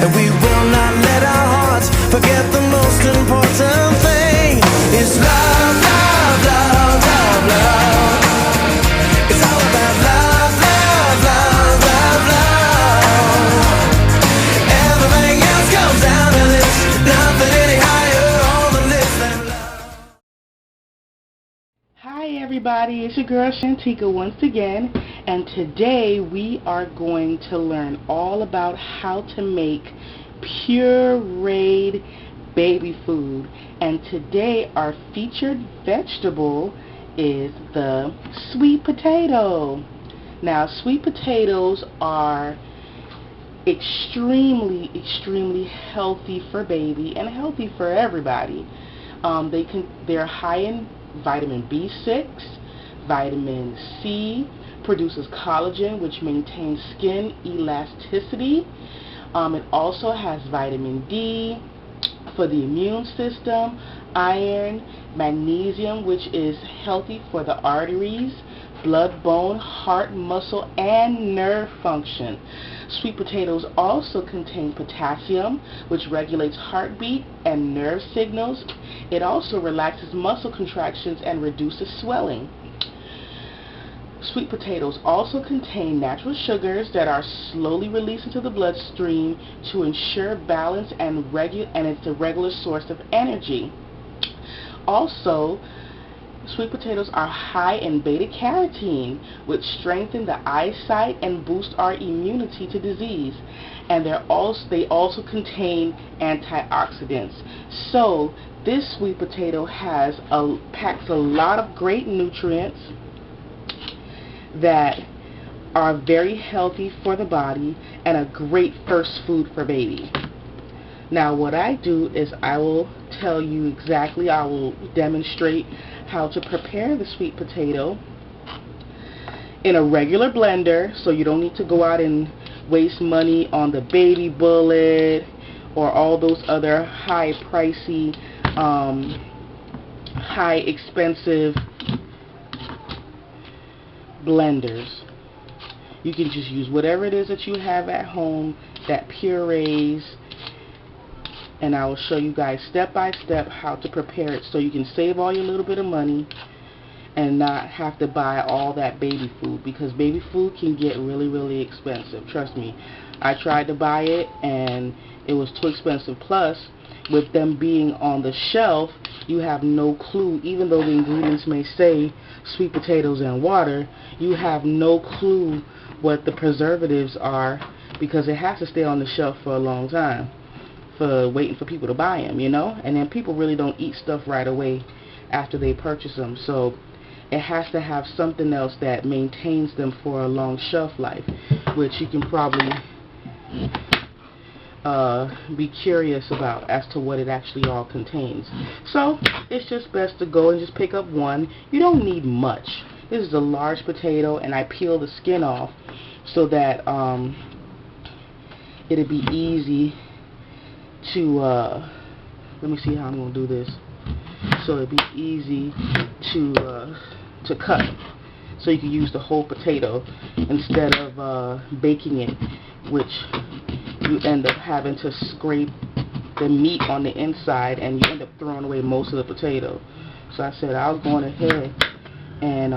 and we will not let our hearts forget the most important thing. It's love, love, love, love, love. It's all about love, love, love, love, love. Everything else comes down to this. Nothing any higher on the list than love. Hi everybody, it's your girl Shantika once again, and today we are going to learn all about how to make pureed baby food. And today our featured vegetable is the sweet potato. Now, sweet potatoes are extremely healthy for baby and healthy for everybody. They're high in vitamin B6, vitamin C, produces collagen, which maintains skin elasticity. It also has vitamin D for the immune system, iron, magnesium, which is healthy for the arteries, blood, bone, heart, muscle, and nerve function. Sweet potatoes also contain potassium, which regulates heartbeat and nerve signals. It also relaxes muscle contractions and reduces swelling. Sweet potatoes also contain natural sugars that are slowly released into the bloodstream to ensure balance and it's a regular source of energy. Also, sweet potatoes are high in beta-carotene, which strengthen the eyesight and boost our immunity to disease. And they also contain antioxidants. So this sweet potato packs a lot of great nutrients that are very healthy for the body and a great first food for baby. Now, what I do is I will demonstrate how to prepare the sweet potato in a regular blender, so you don't need to go out and waste money on the Baby Bullet or all those other high pricey, high expensive blenders. You can just use whatever it is that you have at home that purees, and I will show you guys step by step how to prepare it so you can save all your little bit of money and not have to buy all that baby food, because baby food can get really expensive. Trust me, I tried to buy it and it was too expensive. Plus, with them being on the shelf, you have no clue, even though the ingredients may say sweet potatoes and water, you have no clue what the preservatives are, because it has to stay on the shelf for a long time, for waiting for people to buy them, you know. And then people really don't eat stuff right away after they purchase them, so it has to have something else that maintains them for a long shelf life, which you can probably be curious about as to what it actually all contains. So it's just best to go and just pick up one. You don't need much. This is a large potato, and I peel the skin off so that it'll be easy to let me see how I'm gonna do this, so it'll be easy to cut, so you can use the whole potato instead of baking it, which you end up having to scrape the meat on the inside and you end up throwing away most of the potato. So I said I was going ahead and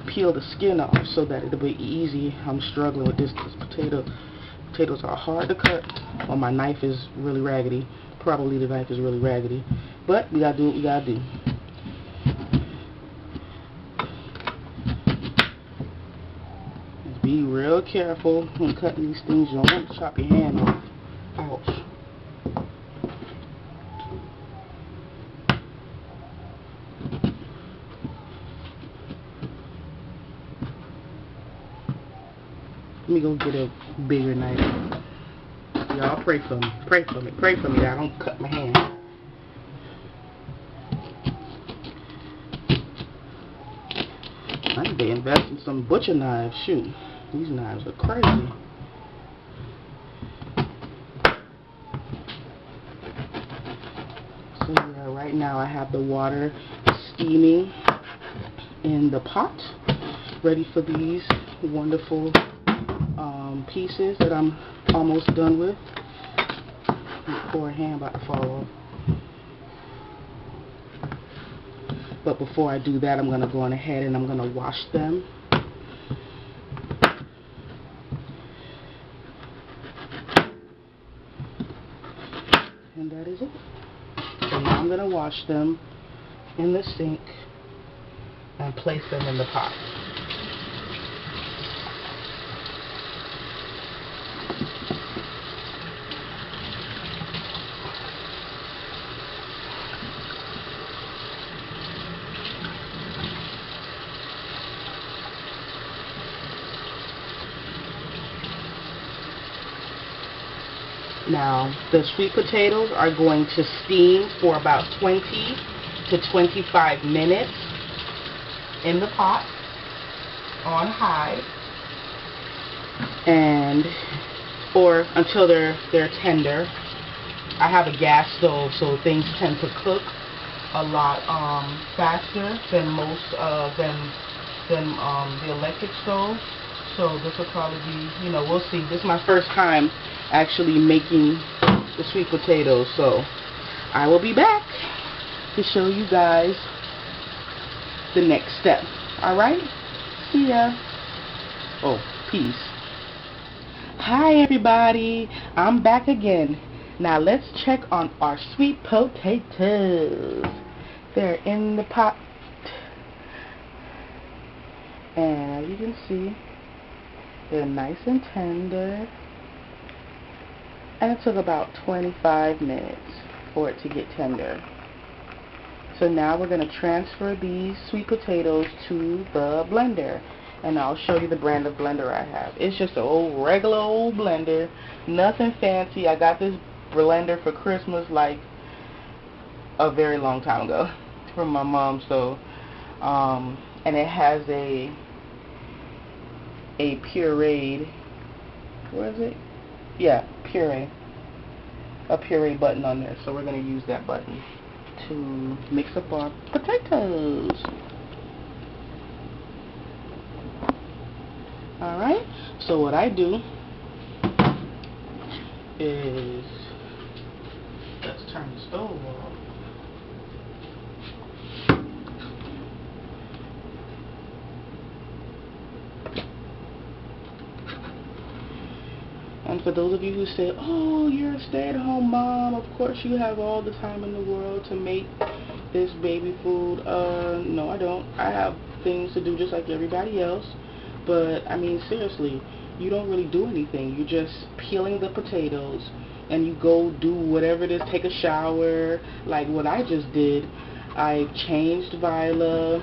peel the skin off so that it'll be easy. I'm struggling with this potato. Potatoes are hard to cut. Well, my knife is really raggedy. Probably the knife is really raggedy. But we gotta do what we gotta do. Just be real careful when cutting these things. You don't want to chop your hand off. Ouch. Let me go get a bigger knife. Y'all pray for me. Pray for me. Pray for me that I don't cut my hand. I need to invest in some butcher knives. Shoot. These knives are crazy. So yeah, right now I have the water steaming in the pot, ready for these wonderful pieces that I'm almost done with. My poor hand about to fall off. But before I do that, I'm going to go on ahead and I'm going to wash them. And that is it. So now I'm going to wash them in the sink and place them in the pot. Now, the sweet potatoes are going to steam for about 20 to 25 minutes in the pot on high, and or until they're tender. I have a gas stove, so things tend to cook a lot faster than most the electric stove. So this will probably be, we'll see. This is my first time actually making the sweet potatoes, so I will be back to show you guys the next step. Alright? See ya. Oh, peace. Hi everybody, I'm back again. Now let's check on our sweet potatoes. They're in the pot, and as you can see, they're nice and tender, and it took about 25 minutes for it to get tender. So now we're going to transfer these sweet potatoes to the blender, and I'll show you the brand of blender I have. It's just an old regular old blender, nothing fancy. I got this blender for Christmas like a very long time ago from my mom. So and it has a pureed, where is it? Yeah, puree. A puree button on there. So we're going to use that button to mix up our potatoes. Alright, so what I do is, let's turn the stove off. And for those of you who say, oh, you're a stay-at-home mom, of course you have all the time in the world to make this baby food. No, I don't. I have things to do just like everybody else. But, I mean, seriously, you don't really do anything. You're just peeling the potatoes, and you go do whatever it is, take a shower. Like what I just did, I changed Viola,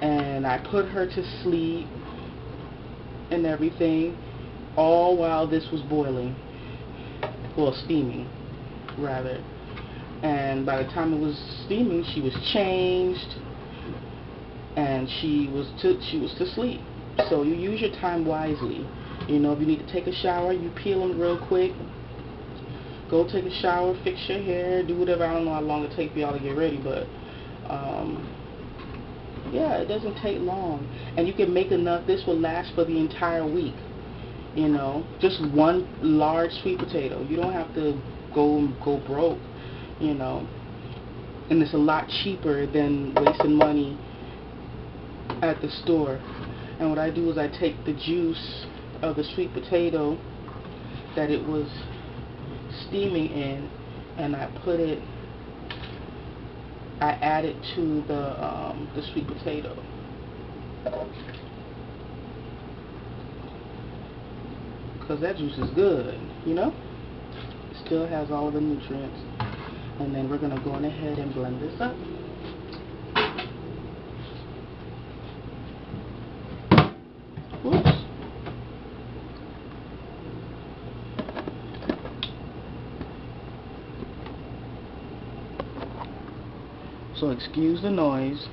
and I put her to sleep and everything, all while this was boiling, well, steaming rather. And by the time it was steaming, she was changed and she was to sleep. So you use your time wisely. If you need to take a shower, you peel them real quick, go take a shower, fix your hair, do whatever. I don't know how long it takes for y'all to get ready, but yeah, it doesn't take long, and you can make enough. This will last for the entire week. Just one large sweet potato. You don't have to go broke, and it's a lot cheaper than wasting money at the store. And what I do is I take the juice of the sweet potato that it was steaming in, and I add it to the sweet potato. Because that juice is good, It still has all of the nutrients. And then we're going to go on ahead and blend this up. Whoops. So excuse the noise.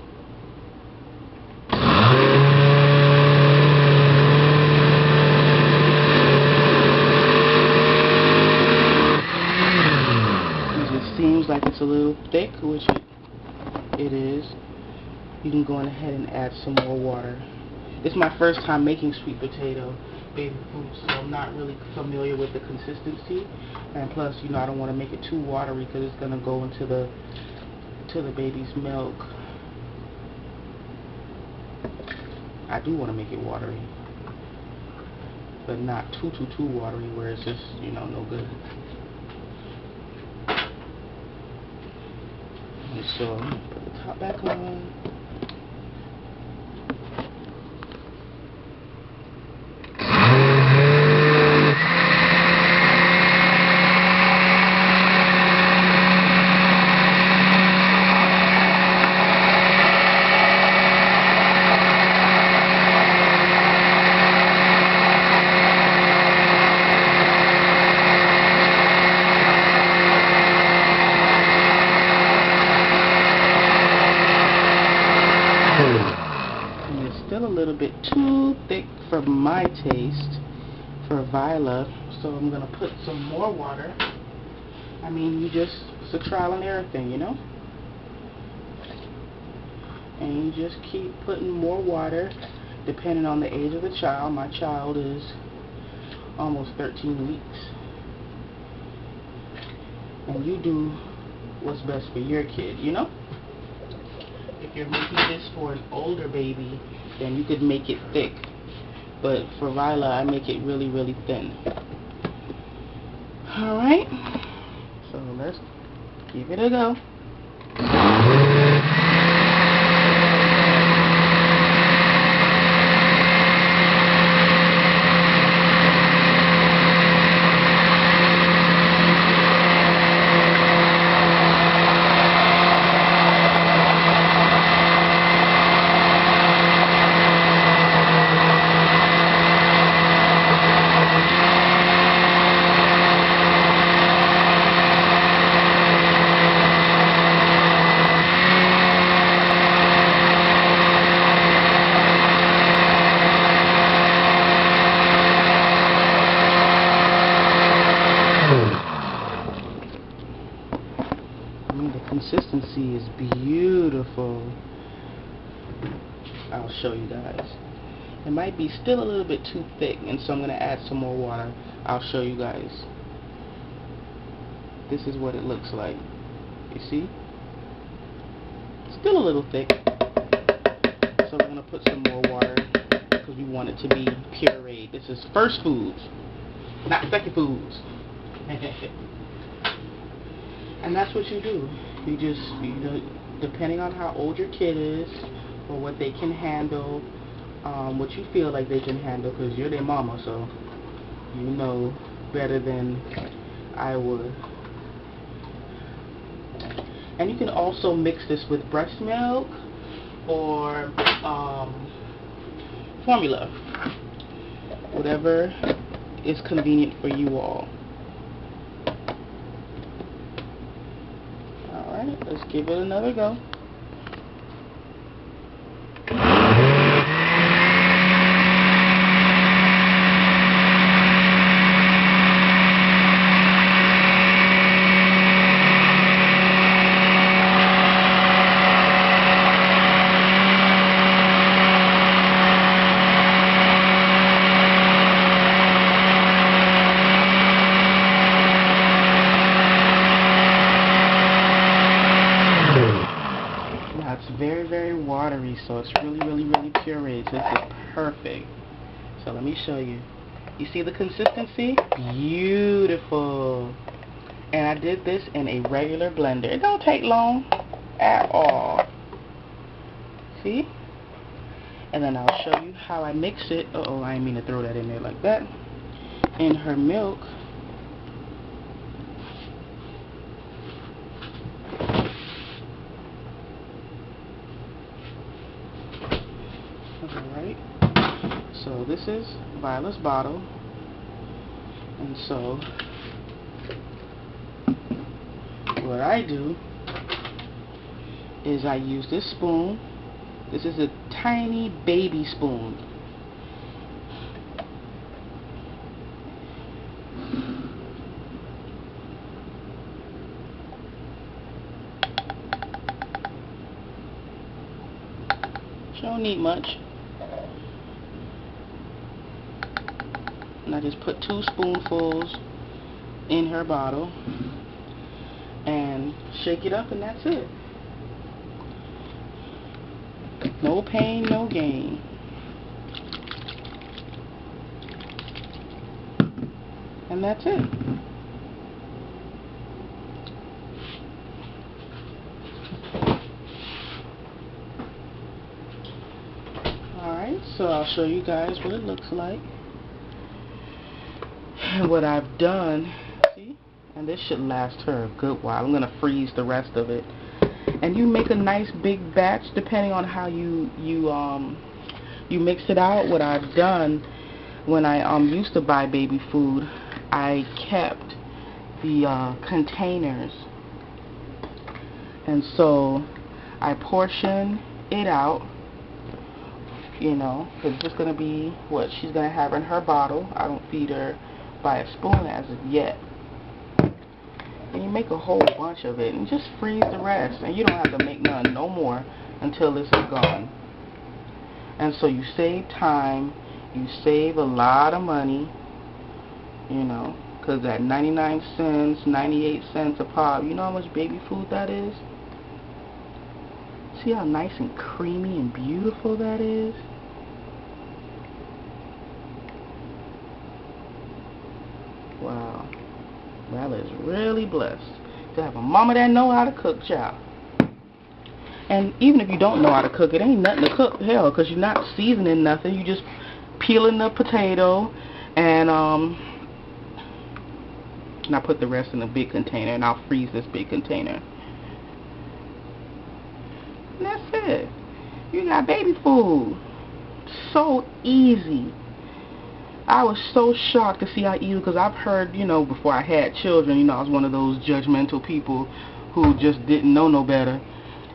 Seems like it's a little thick, which it is. You can go on ahead and add some more water It's my first time making sweet potato baby food, so I'm not really familiar with the consistency. And plus, you know, I don't want to make it too watery because it's gonna go into the baby's milk. I do want to make it watery, but not too watery where it's just, you know, no good. And so put the top back on. And it's still a little bit too thick for my taste for Viola, so I'm gonna put some more water. I mean, it's a trial and error thing, you know? And you just keep putting more water depending on the age of the child. My child is almost 13 weeks. And you do what's best for your kid, you know? If you're making this for an older baby, then you could make it thick. But for Viola, I make it really, really thin. Alright, so let's give it a go. The consistency is beautiful. I'll show you guys. It might be still a little bit too thick, and so I'm going to add some more water. I'll show you guys. This is what it looks like. You see? Still a little thick. So we're going to put some more water because we want it to be pureed. This is first foods, not second foods. And that's what you do. You just, you know, depending on how old your kid is or what they can handle, what you feel like they can handle, because you're their mama, so you know better than I would. And you can also mix this with breast milk or formula, whatever is convenient for you all. Alright, let's give it another go. It's very, very watery, so it's really, really, really pureed. This is perfect. So let me show you. You see the consistency? Beautiful. And I did this in a regular blender. It don't take long at all. See? And then I'll show you how I mix it. Uh-oh, I didn't mean to throw that in there like that. In her milk. Alright, so this is Viola's bottle, and so what I do is I use this spoon. This is a tiny baby spoon. She don't need much. I just put 2 spoonfuls in her bottle and shake it up, and that's it. No pain, no gain. And that's it. Alright, so I'll show you guys what it looks like. And what I've done, see? And this should last her a good while. I'm going to freeze the rest of it. And you make a nice big batch depending on how you mix it out. What I've done when I used to buy baby food, I kept the containers, and so I portion it out, you know, because it's just going to be what she's going to have in her bottle. I don't feed her by a spoon as of yet. And you make a whole bunch of it and just freeze the rest, and you don't have to make none no more until this is gone. And so you save time, you save a lot of money, you know, because at 99 cents, 98 cents a pop, you know how much baby food that is? See how nice and creamy and beautiful that is? Wow. Val is really blessed to have a mama that know how to cook, child. And even if you don't know how to cook, it ain't nothing to cook, hell, because you're not seasoning nothing. You just peeling the potato, and I put the rest in a big container, and I'll freeze this big container. And that's it. You got baby food. So easy. I was so shocked to see how easy, because I've heard, you know, before I had children, you know, I was one of those judgmental people who just didn't know no better.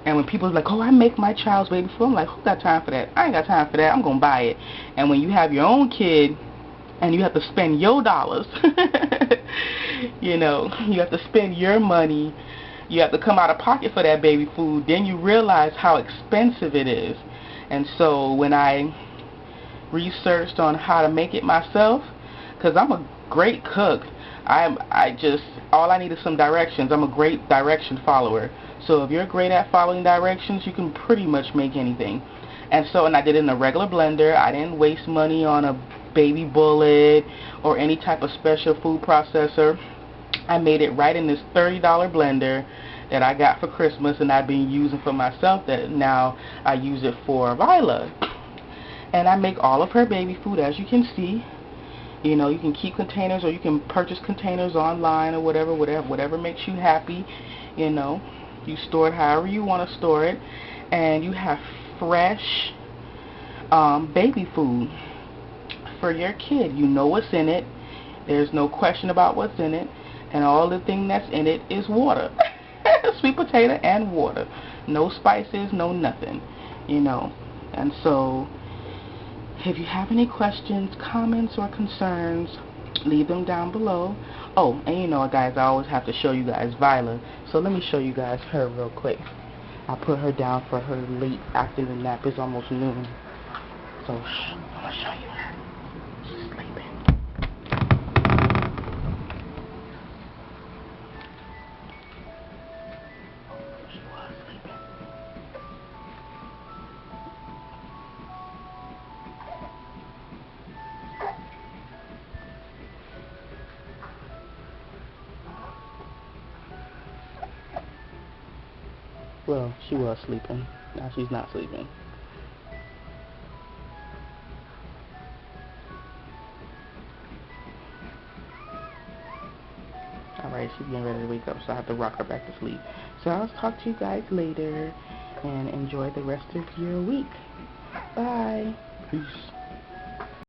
And when people are like, oh, I make my child's baby food, I'm like, who got time for that? I ain't got time for that. I'm going to buy it. And when you have your own kid and you have to spend your dollars, you know, you have to spend your money, you have to come out of pocket for that baby food, then you realize how expensive it is. And so when I researched on how to make it myself, because I'm a great cook, all I need is some directions. I'm a great direction follower. So if you're great at following directions, you can pretty much make anything. And I did it in a regular blender. I didn't waste money on a baby bullet or any type of special food processor. I made it right in this $30 blender that I got for Christmas, and I've been using for myself, that now I use it for Vila. And I make all of her baby food, as you can see. You know, you can keep containers, or you can purchase containers online, or whatever makes you happy. You know, you store it however you want to store it, and you have fresh baby food for your kid. You know what's in it. There's no question about what's in it, and all the thing that's in it is water. Sweet potato and water. No spices, no nothing. You know, and so if you have any questions, comments, or concerns, leave them down below. Oh, and you know, guys, I always have to show you guys Vila. So let me show you guys her real quick. I put her down for her late afternoon nap. It's almost noon. So I'm going to show you her. She's sleeping. She was sleeping. Well, she was sleeping. Now she's not sleeping. Alright, she's getting ready to wake up, so I have to rock her back to sleep. So I'll talk to you guys later, and enjoy the rest of your week. Bye. Peace.